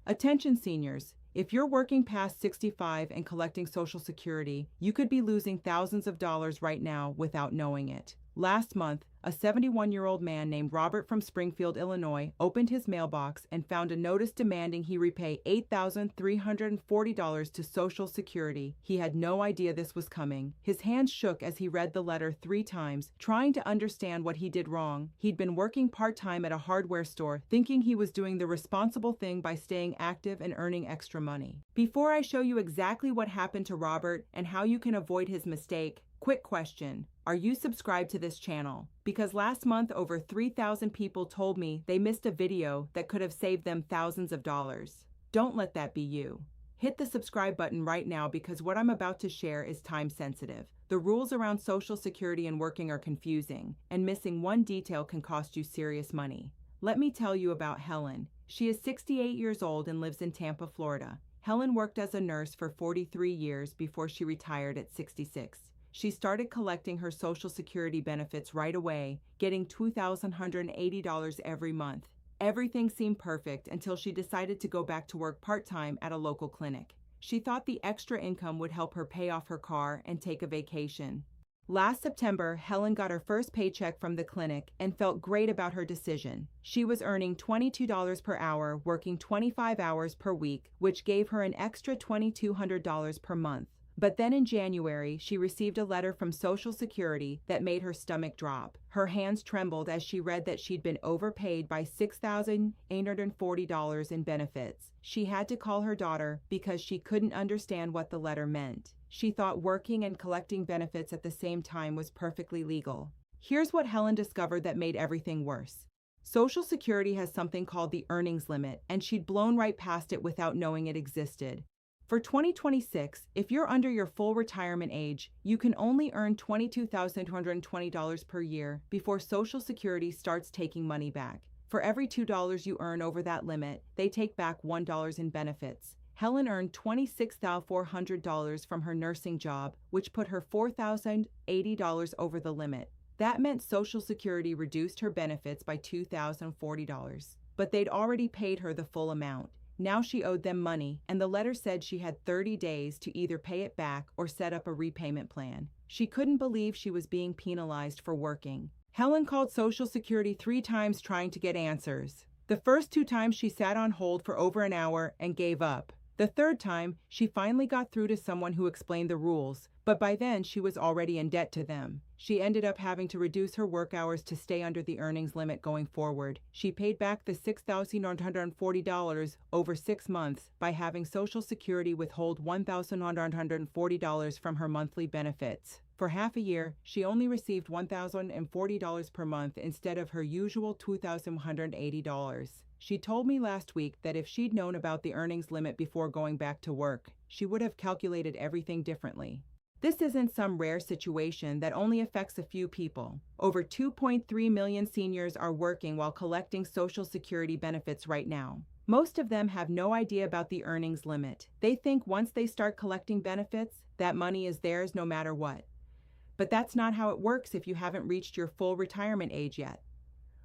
Attention seniors, if you're working past 65 and collecting Social Security, you could be losing thousands of dollars right now without knowing it. Last month, a 71-year-old man named Robert from Springfield, Illinois, opened his mailbox and found a notice demanding he repay $8,340 to Social Security. He had no idea this was coming. His hands shook as he read the letter 3 times, trying to understand what he did wrong. He'd been working part-time at a hardware store, thinking he was doing the responsible thing by staying active and earning extra money. Before I show you exactly what happened to Robert and how you can avoid his mistake, quick question. Are you subscribed to this channel? Because last month over 3,000 people told me they missed a video that could have saved them thousands of dollars. Don't let that be you. Hit the subscribe button right now because what I'm about to share is time sensitive. The rules around Social Security and working are confusing, and missing one detail can cost you serious money. Let me tell you about Helen. She is 68 years old and lives in Tampa, Florida. Helen worked as a nurse for 43 years before she retired at 66. She started collecting her Social Security benefits right away, getting $2,180 every month. Everything seemed perfect until she decided to go back to work part-time at a local clinic. She thought the extra income would help her pay off her car and take a vacation. Last September, Helen got her first paycheck from the clinic and felt great about her decision. She was earning $22 per hour, working 25 hours per week, which gave her an extra $2,200 per month. But then in January, she received a letter from Social Security that made her stomach drop. Her hands trembled as she read that she'd been overpaid by $6,840 in benefits. She had to call her daughter because she couldn't understand what the letter meant. She thought working and collecting benefits at the same time was perfectly legal. Here's what Helen discovered that made everything worse. Social Security has something called the earnings limit, and she'd blown right past it without knowing it existed. For 2026, if you're under your full retirement age, you can only earn $22,220 per year before Social Security starts taking money back. For every $2 you earn over that limit, they take back $1 in benefits. Helen earned $26,400 from her nursing job, which put her $4,080 over the limit. That meant Social Security reduced her benefits by $2,040, but they'd already paid her the full amount. Now she owed them money, and the letter said she had 30 days to either pay it back or set up a repayment plan. She couldn't believe she was being penalized for working. Helen called Social Security 3 times trying to get answers. The first 2 times she sat on hold for over an hour and gave up. The third time, she finally got through to someone who explained the rules, but by then she was already in debt to them. She ended up having to reduce her work hours to stay under the earnings limit going forward. She paid back the $6,940 over 6 months by having Social Security withhold $1,940 from her monthly benefits. For half a year, she only received $1,040 per month instead of her usual $2,180. She told me last week that if she'd known about the earnings limit before going back to work, she would have calculated everything differently. This isn't some rare situation that only affects a few people. Over 2.3 million seniors are working while collecting Social Security benefits right now. Most of them have no idea about the earnings limit. They think once they start collecting benefits, that money is theirs no matter what. But that's not how it works if you haven't reached your full retirement age yet.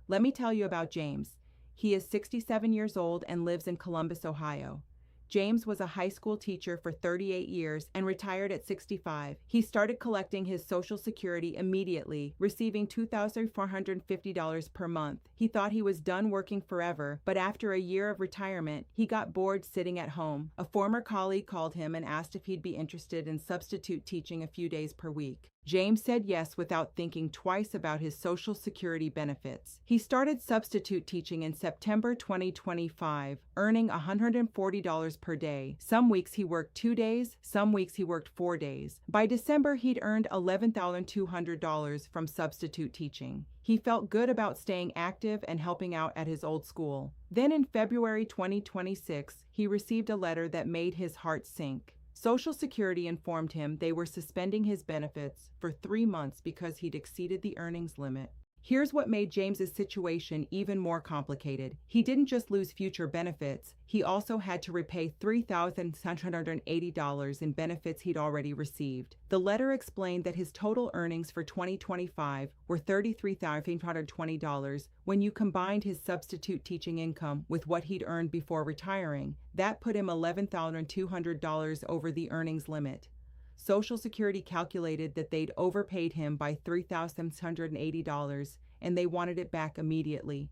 Let me tell you about James. He is 67 years old and lives in Columbus, Ohio. James was a high school teacher for 38 years and retired at 65. He started collecting his Social Security immediately, receiving $2,450 per month. He thought he was done working forever, but after a year of retirement, he got bored sitting at home. A former colleague called him and asked if he'd be interested in substitute teaching a few days per week. James said yes without thinking twice about his Social Security benefits. He started substitute teaching in September 2025, earning $140 per day. Some weeks he worked 2 days, some weeks he worked 4 days. By December, he'd earned $11,200 from substitute teaching. He felt good about staying active and helping out at his old school. Then in February 2026, he received a letter that made his heart sink. Social Security informed him they were suspending his benefits for 3 months because he'd exceeded the earnings limit. Here's what made James's situation even more complicated. He didn't just lose future benefits, he also had to repay $3,680 in benefits he'd already received. The letter explained that his total earnings for 2025 were $33,520. When you combined his substitute teaching income with what he'd earned before retiring, that put him $11,200 over the earnings limit. Social Security calculated that they'd overpaid him by $3,680 and they wanted it back immediately.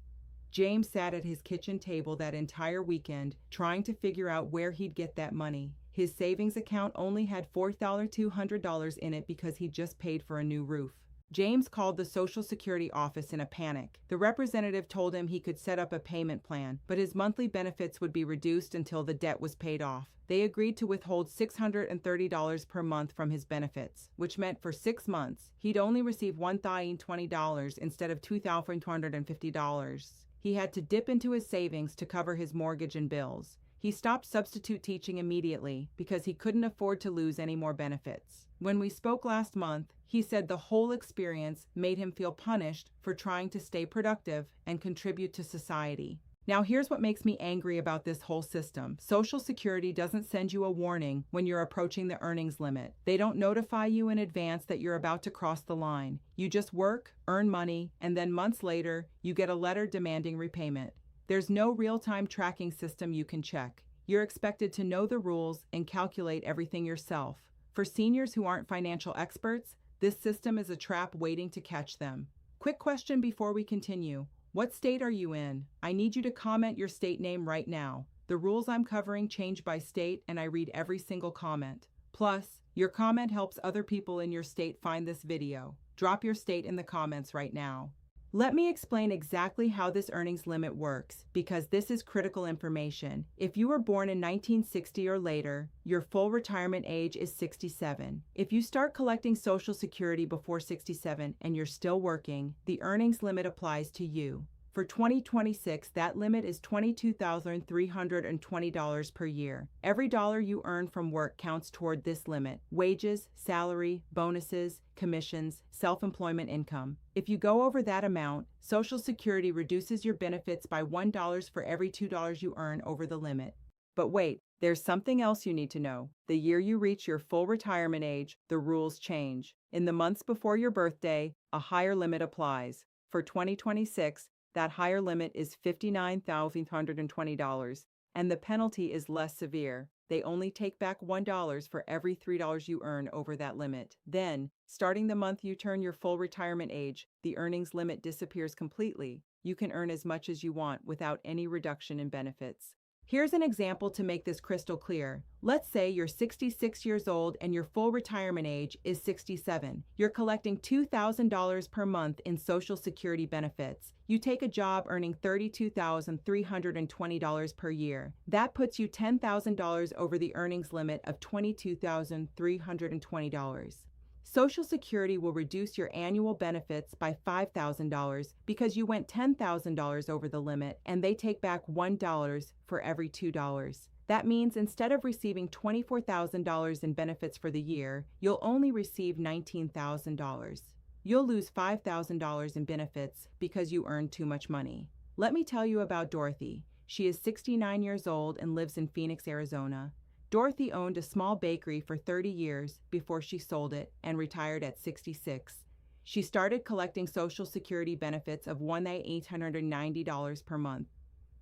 James sat at his kitchen table that entire weekend trying to figure out where he'd get that money. His savings account only had $4,200 in it because he'd just paid for a new roof. James called the Social Security office in a panic. The representative told him he could set up a payment plan, but his monthly benefits would be reduced until the debt was paid off. They agreed to withhold $630 per month from his benefits, which meant for 6 months, he'd only receive $1,020 instead of $2,250. He had to dip into his savings to cover his mortgage and bills. He stopped substitute teaching immediately because he couldn't afford to lose any more benefits. When we spoke last month, he said the whole experience made him feel punished for trying to stay productive and contribute to society. Now here's what makes me angry about this whole system. Social Security doesn't send you a warning when you're approaching the earnings limit. They don't notify you in advance that you're about to cross the line. You just work, earn money, and then months later, you get a letter demanding repayment. There's no real-time tracking system you can check. You're expected to know the rules and calculate everything yourself. For seniors who aren't financial experts, this system is a trap waiting to catch them. Quick question before we continue. What state are you in? I need you to comment your state name right now. The rules I'm covering change by state and I read every single comment. Plus, your comment helps other people in your state find this video. Drop your state in the comments right now. Let me explain exactly how this earnings limit works, because this is critical information. If you were born in 1960 or later, your full retirement age is 67. If you start collecting Social Security before 67 and you're still working, the earnings limit applies to you. For 2026, that limit is $22,320 per year. Every dollar you earn from work counts toward this limit: wages, salary, bonuses, commissions, self-employment income. If you go over that amount, Social Security reduces your benefits by $1 for every $2 you earn over the limit. But wait, there's something else you need to know. The year you reach your full retirement age, the rules change. In the months before your birthday, a higher limit applies. For 2026, that higher limit is $59,520, and the penalty is less severe. They only take back $1 for every $3 you earn over that limit. Then, starting the month you turn your full retirement age, the earnings limit disappears completely. You can earn as much as you want without any reduction in benefits. Here's an example to make this crystal clear. Let's say you're 66 years old and your full retirement age is 67. You're collecting $2,000 per month in Social Security benefits. You take a job earning $32,320 per year. That puts you $10,000 over the earnings limit of $22,320. Social Security will reduce your annual benefits by $5,000 because you went $10,000 over the limit, and they take back $1 for every $2. That means instead of receiving $24,000 in benefits for the year, you'll only receive $19,000. You'll lose $5,000 in benefits because you earned too much money. Let me tell you about Dorothy. She is 69 years old and lives in Phoenix, Arizona. Dorothy owned a small bakery for 30 years before she sold it and retired at 66. She started collecting Social Security benefits of $1,890 per month.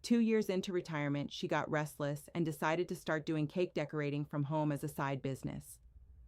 2 years into retirement, she got restless and decided to start doing cake decorating from home as a side business.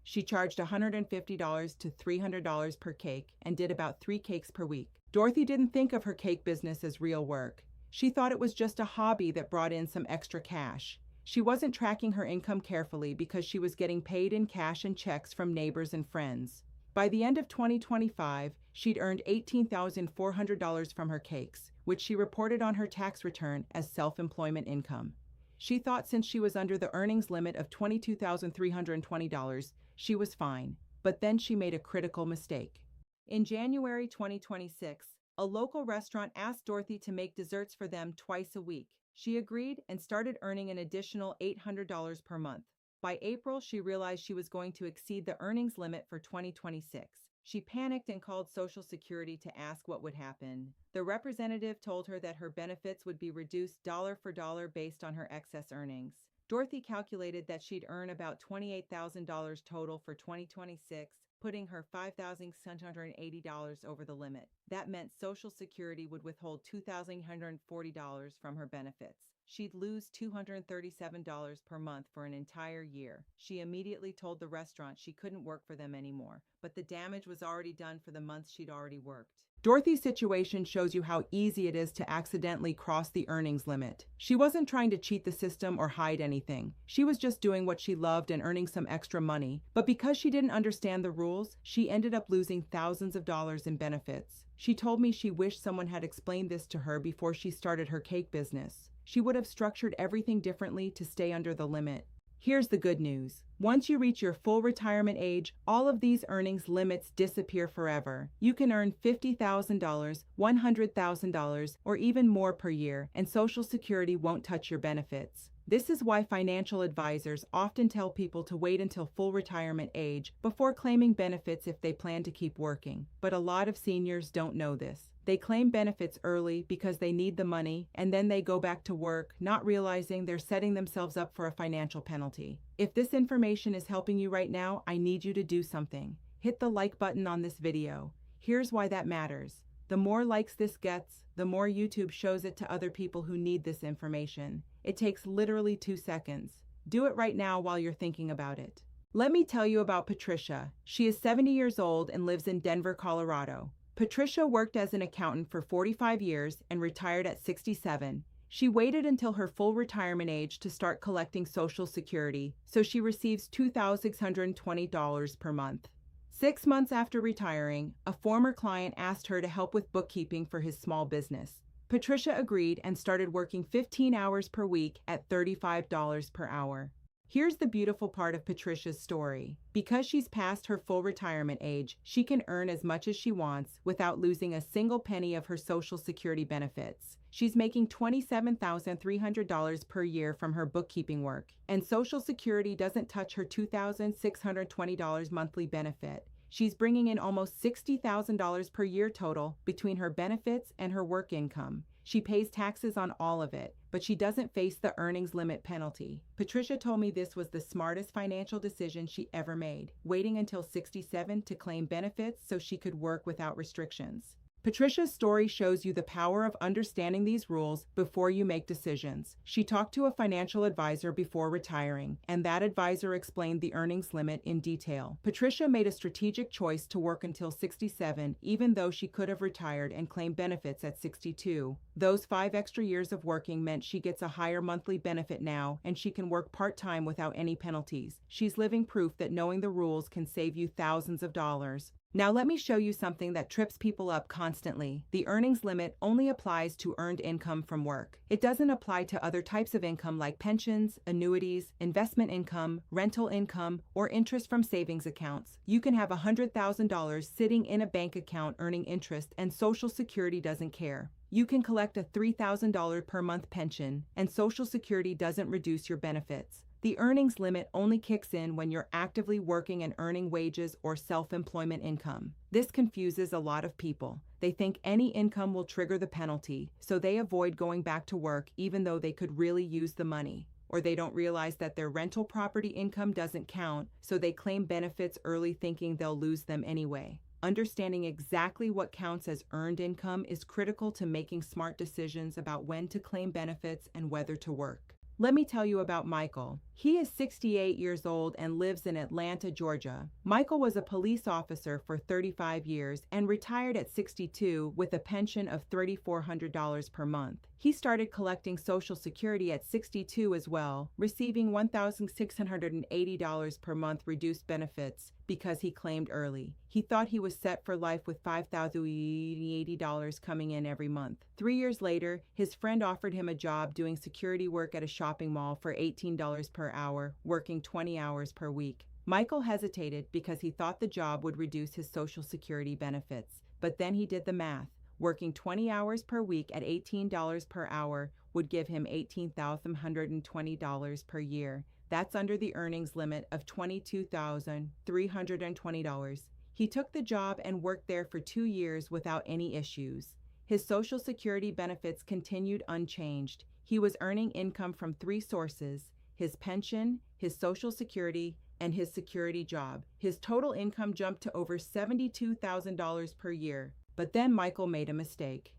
She charged $150 to $300 per cake and did about 3 cakes per week. Dorothy didn't think of her cake business as real work. She thought it was just a hobby that brought in some extra cash. She wasn't tracking her income carefully because she was getting paid in cash and checks from neighbors and friends. By the end of 2025, she'd earned $18,400 from her cakes, which she reported on her tax return as self-employment income. She thought since she was under the earnings limit of $22,320, she was fine. But then she made a critical mistake. In January 2026, a local restaurant asked Dorothy to make desserts for them twice a week. She agreed and started earning an additional $800 per month. By April, she realized she was going to exceed the earnings limit for 2026. She panicked and called Social Security to ask what would happen. The representative told her that her benefits would be reduced dollar for dollar based on her excess earnings. Dorothy calculated that she'd earn about $28,000 total for 2026, putting her $5,680 over the limit. That meant Social Security would withhold $2,140 from her benefits. She'd lose $237 per month for an entire year. She immediately told the restaurant she couldn't work for them anymore, but the damage was already done for the months she'd already worked. Dorothy's situation shows you how easy it is to accidentally cross the earnings limit. She wasn't trying to cheat the system or hide anything. She was just doing what she loved and earning some extra money. But because she didn't understand the rules, she ended up losing thousands of dollars in benefits. She told me she wished someone had explained this to her before she started her cake business. She would have structured everything differently to stay under the limit. Here's the good news. Once you reach your full retirement age, all of these earnings limits disappear forever. You can earn $50,000, $100,000, or even more per year, and Social Security won't touch your benefits. This is why financial advisors often tell people to wait until full retirement age before claiming benefits if they plan to keep working. But a lot of seniors don't know this. They claim benefits early because they need the money, and then they go back to work, not realizing they're setting themselves up for a financial penalty. If this information is helping you right now, I need you to do something. Hit the like button on this video. Here's why that matters. The more likes this gets, the more YouTube shows it to other people who need this information. It takes literally 2 seconds. Do it right now while you're thinking about it. Let me tell you about Patricia. She is 70 years old and lives in Denver, Colorado. Patricia worked as an accountant for 45 years and retired at 67. She waited until her full retirement age to start collecting Social Security, so she receives $2,620 per month. 6 months after retiring, a former client asked her to help with bookkeeping for his small business. Patricia agreed and started working 15 hours per week at $35 per hour. Here's the beautiful part of Patricia's story. Because she's past her full retirement age, she can earn as much as she wants without losing a single penny of her Social Security benefits. She's making $27,300 per year from her bookkeeping work, and Social Security doesn't touch her $2,620 monthly benefit. She's bringing in almost $60,000 per year total between her benefits and her work income. She pays taxes on all of it, but she doesn't face the earnings limit penalty. Patricia told me this was the smartest financial decision she ever made, waiting until 67 to claim benefits so she could work without restrictions. Patricia's story shows you the power of understanding these rules before you make decisions. She talked to a financial advisor before retiring, and that advisor explained the earnings limit in detail. Patricia made a strategic choice to work until 67, even though she could have retired and claimed benefits at 62. Those 5 extra years of working meant she gets a higher monthly benefit now, and she can work part-time without any penalties. She's living proof that knowing the rules can save you thousands of dollars. Now let me show you something that trips people up constantly. The earnings limit only applies to earned income from work. It doesn't apply to other types of income like pensions, annuities, investment income, rental income, or interest from savings accounts. You can have $100,000 sitting in a bank account earning interest and Social Security doesn't care. You can collect a $3,000 per month pension and Social Security doesn't reduce your benefits. The earnings limit only kicks in when you're actively working and earning wages or self-employment income. This confuses a lot of people. They think any income will trigger the penalty, so they avoid going back to work even though they could really use the money. Or they don't realize that their rental property income doesn't count, so they claim benefits early thinking they'll lose them anyway. Understanding exactly what counts as earned income is critical to making smart decisions about when to claim benefits and whether to work. Let me tell you about Michael. He is 68 years old and lives in Atlanta, Georgia. Michael was a police officer for 35 years and retired at 62 with a pension of $3,400 per month. He started collecting Social Security at 62 as well, receiving $1,680 per month reduced benefits because he claimed early. He thought he was set for life with $5,080 coming in every month. 3 years later, his friend offered him a job doing security work at a shopping mall for $18 per hour, working 20 hours per week. Michael hesitated because he thought the job would reduce his Social Security benefits, but then he did the math. Working 20 hours per week at $18 per hour would give him $18,120 per year. That's under the earnings limit of $22,320. He took the job and worked there for 2 years without any issues. His Social Security benefits continued unchanged. He was earning income from 3 sources: his pension, his Social Security, and his security job. His total income jumped to over $72,000 per year. But then Michael made a mistake.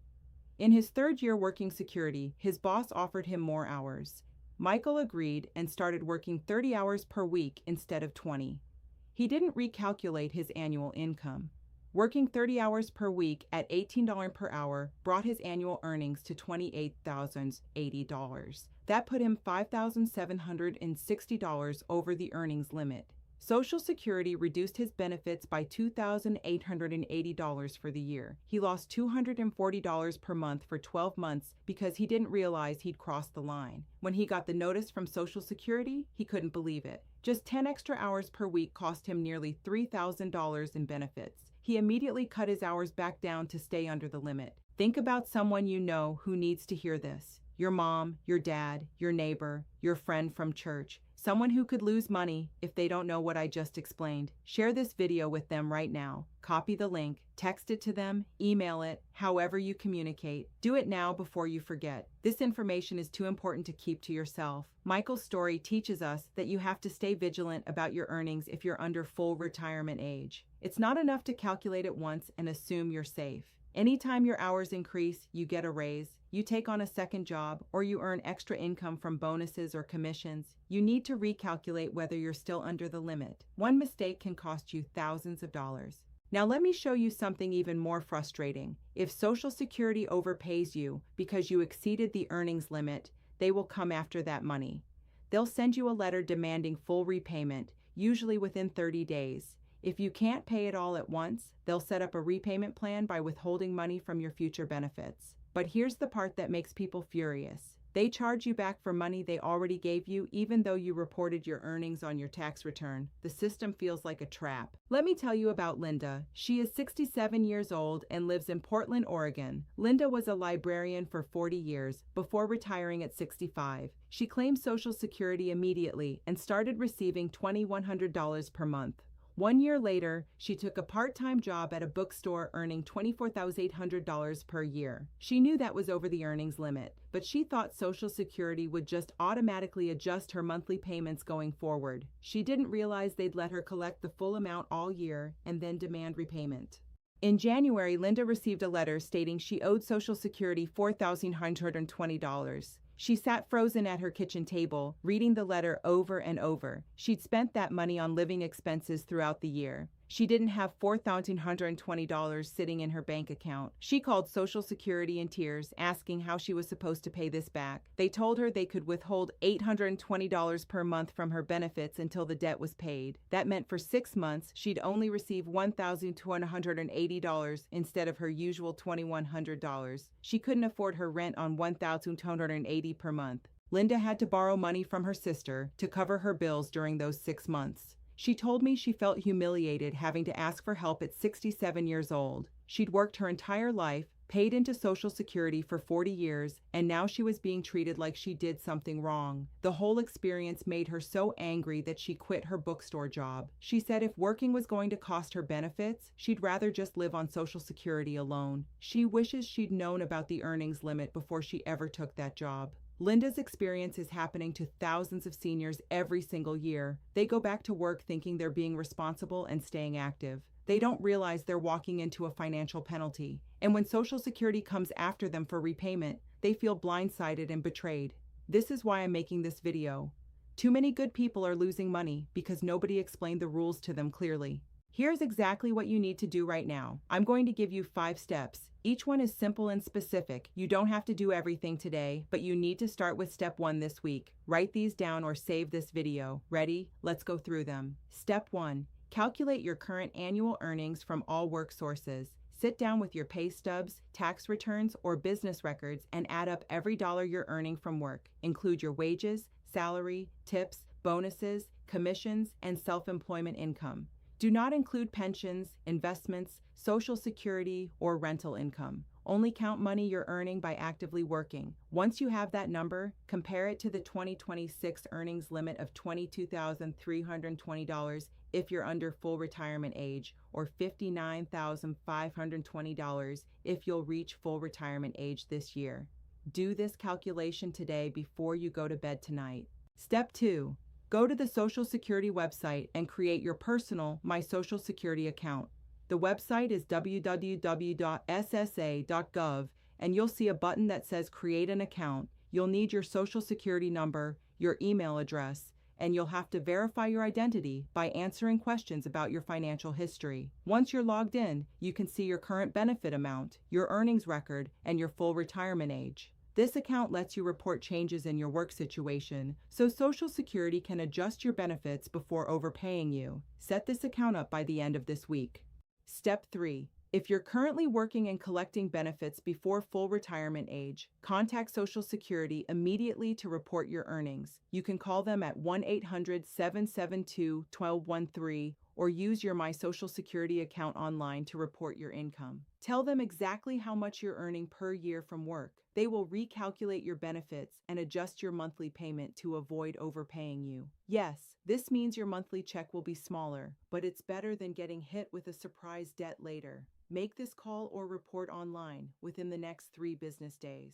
In his 3rd year working security, his boss offered him more hours. Michael agreed and started working 30 hours per week instead of 20. He didn't recalculate his annual income. Working 30 hours per week at $18 per hour brought his annual earnings to $28,080. That put him $5,760 over the earnings limit. Social Security reduced his benefits by $2,880 for the year. He lost $240 per month for 12 months because he didn't realize he'd crossed the line. When he got the notice from Social Security, he couldn't believe it. Just 10 extra hours per week cost him nearly $3,000 in benefits. He immediately cut his hours back down to stay under the limit. Think about someone you know who needs to hear this. Your mom, your dad, your neighbor, your friend from church, someone who could lose money if they don't know what I just explained. Share this video with them right now. Copy the link, text it to them, email it, however you communicate. Do it now before you forget. This information is too important to keep to yourself. Michael's story teaches us that you have to stay vigilant about your earnings if you're under full retirement age. It's not enough to calculate it once and assume you're safe. Anytime your hours increase, you get a raise, you take on a second job, or you earn extra income from bonuses or commissions, you need to recalculate whether you're still under the limit. One mistake can cost you thousands of dollars. Now let me show you something even more frustrating. If Social Security overpays you because you exceeded the earnings limit, they will come after that money. They'll send you a letter demanding full repayment, usually within 30 days. If you can't pay it all at once, they'll set up a repayment plan by withholding money from your future benefits. But here's the part that makes people furious. They charge you back for money they already gave you even though you reported your earnings on your tax return. The system feels like a trap. Let me tell you about Linda. She is 67 years old and lives in Portland, Oregon. Linda was a librarian for 40 years before retiring at 65. She claimed Social Security immediately and started receiving $2,100 per month. 1 year later, she took a part-time job at a bookstore earning $24,800 per year. She knew that was over the earnings limit, but she thought Social Security would just automatically adjust her monthly payments going forward. She didn't realize they'd let her collect the full amount all year and then demand repayment. In January, Linda received a letter stating she owed Social Security $4,120. She sat frozen at her kitchen table, reading the letter over and over. She'd spent that money on living expenses throughout the year. She didn't have $4,120 sitting in her bank account. She called Social Security in tears, asking how she was supposed to pay this back. They told her they could withhold $820 per month from her benefits until the debt was paid. That meant for 6 months, she'd only receive $1,280 instead of her usual $2,100. She couldn't afford her rent on $1,280 per month. Linda had to borrow money from her sister to cover her bills during those 6 months. She told me she felt humiliated having to ask for help at 67 years old. She'd worked her entire life, paid into Social Security for 40 years, and now she was being treated like she did something wrong. The whole experience made her so angry that she quit her bookstore job. She said if working was going to cost her benefits, she'd rather just live on Social Security alone. She wishes she'd known about the earnings limit before she ever took that job. Linda's experience is happening to thousands of seniors every single year. They go back to work thinking they're being responsible and staying active. They don't realize they're walking into a financial penalty. And when Social Security comes after them for repayment, they feel blindsided and betrayed. This is why I'm making this video. Too many good people are losing money because nobody explained the rules to them clearly. Here's exactly what you need to do right now. I'm going to give you 5 steps. Each one is simple and specific. You don't have to do everything today, but you need to start with step 1 this week. Write these down or save this video. Ready? Let's go through them. Step 1. Calculate your current annual earnings from all work sources. Sit down with your pay stubs, tax returns, or business records and add up every dollar you're earning from work. Include your wages, salary, tips, bonuses, commissions, and self-employment income. Do not include pensions, investments, Social Security, or rental income. only count money you're earning by actively working. Once you have that number, compare it to the 2026 earnings limit of $22,320 if you're under full retirement age, or $59,520 if you'll reach full retirement age this year. Do this calculation today before you go to bed tonight. Step 2. Go to the Social Security website and create your personal My Social Security account. The website is www.ssa.gov, and you'll see a button that says Create an Account. You'll need your Social Security number, your email address, and you'll have to verify your identity by answering questions about your financial history. Once you're logged in, you can see your current benefit amount, your earnings record, and your full retirement age. This account lets you report changes in your work situation, so Social Security can adjust your benefits before overpaying you. Set this account up by the end of this week. Step 3. If you're currently working and collecting benefits before full retirement age, contact Social Security immediately to report your earnings. You can call them at 1-800-772-1213 or use your My Social Security account online to report your income. Tell them exactly how much you're earning per year from work. They will recalculate your benefits and adjust your monthly payment to avoid overpaying you. Yes, this means your monthly check will be smaller, but it's better than getting hit with a surprise debt later. Make this call or report online within the next 3 business days.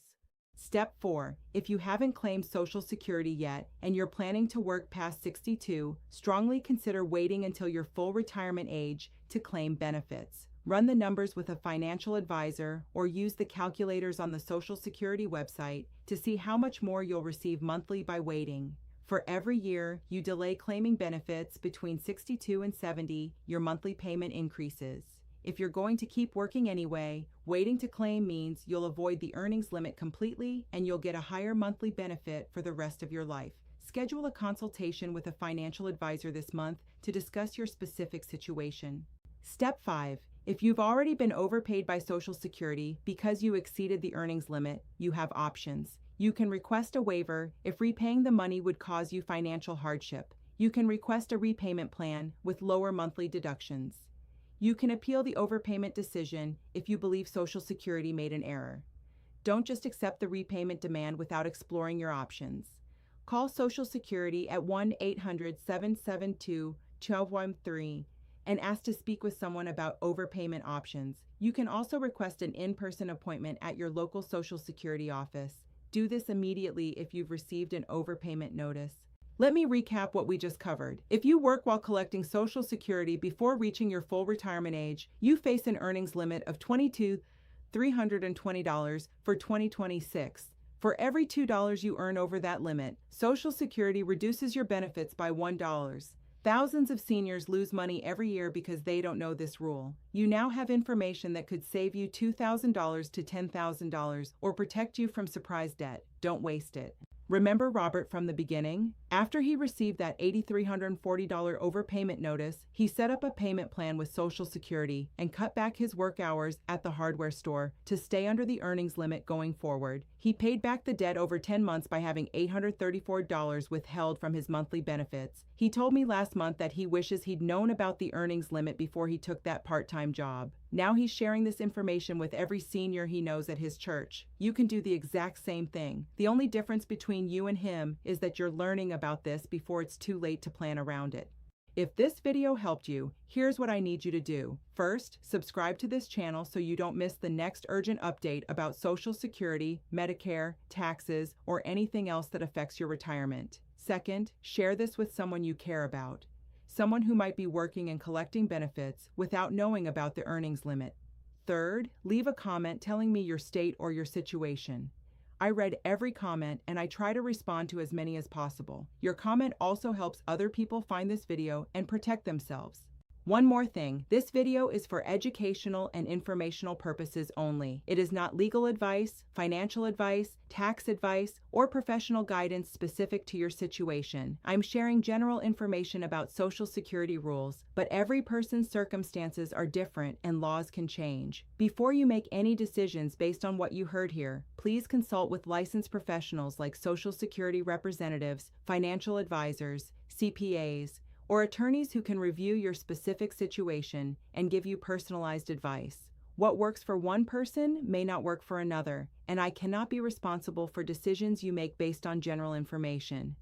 Step 4. If you haven't claimed Social Security yet and you're planning to work past 62, strongly consider waiting until your full retirement age to claim benefits. Run the numbers with a financial advisor or use the calculators on the Social Security website to see how much more you'll receive monthly by waiting. For every year you delay claiming benefits between 62 and 70, your monthly payment increases. If you're going to keep working anyway, waiting to claim means you'll avoid the earnings limit completely and you'll get a higher monthly benefit for the rest of your life. Schedule a consultation with a financial advisor this month to discuss your specific situation. Step 5. If you've already been overpaid by Social Security because you exceeded the earnings limit, you have options. You can request a waiver if repaying the money would cause you financial hardship. You can request a repayment plan with lower monthly deductions. You can appeal the overpayment decision if you believe Social Security made an error. Don't just accept the repayment demand without exploring your options. Call Social Security at 1-800-772-1213 and ask to speak with someone about overpayment options. You can also request an in-person appointment at your local Social Security office. Do this immediately if you've received an overpayment notice. Let me recap what we just covered. If you work while collecting Social Security before reaching your full retirement age, you face an earnings limit of $22,320 for 2026. For every $2 you earn over that limit, Social Security reduces your benefits by $1. Thousands of seniors lose money every year because they don't know this rule. You now have information that could save you $2,000 to $10,000 or protect you from surprise debt. Don't waste it. Remember Robert from the beginning? After he received that $8,340 overpayment notice, he set up a payment plan with Social Security and cut back his work hours at the hardware store to stay under the earnings limit going forward. He paid back the debt over 10 months by having $834 withheld from his monthly benefits. He told me last month that he wishes he'd known about the earnings limit before he took that part-time job. Now he's sharing this information with every senior he knows at his church. You can do the exact same thing. The only difference between you and him is that you're learning about this before it's too late to plan around it. If this video helped you, here's what I need you to do. First, subscribe to this channel so you don't miss the next urgent update about Social Security, Medicare, taxes, or anything else that affects your retirement. Second, share this with someone you care about, someone who might be working and collecting benefits without knowing about the earnings limit. Third, leave a comment telling me your state or your situation. I read every comment and I try to respond to as many as possible. Your comment also helps other people find this video and protect themselves. One more thing, this video is for educational and informational purposes only. It is not legal advice, financial advice, tax advice, or professional guidance specific to your situation. I'm sharing general information about Social Security rules, but every person's circumstances are different and laws can change. Before you make any decisions based on what you heard here, please consult with licensed professionals like Social Security representatives, financial advisors, CPAs, or attorneys who can review your specific situation and give you personalized advice. What works for one person may not work for another, and I cannot be responsible for decisions you make based on general information.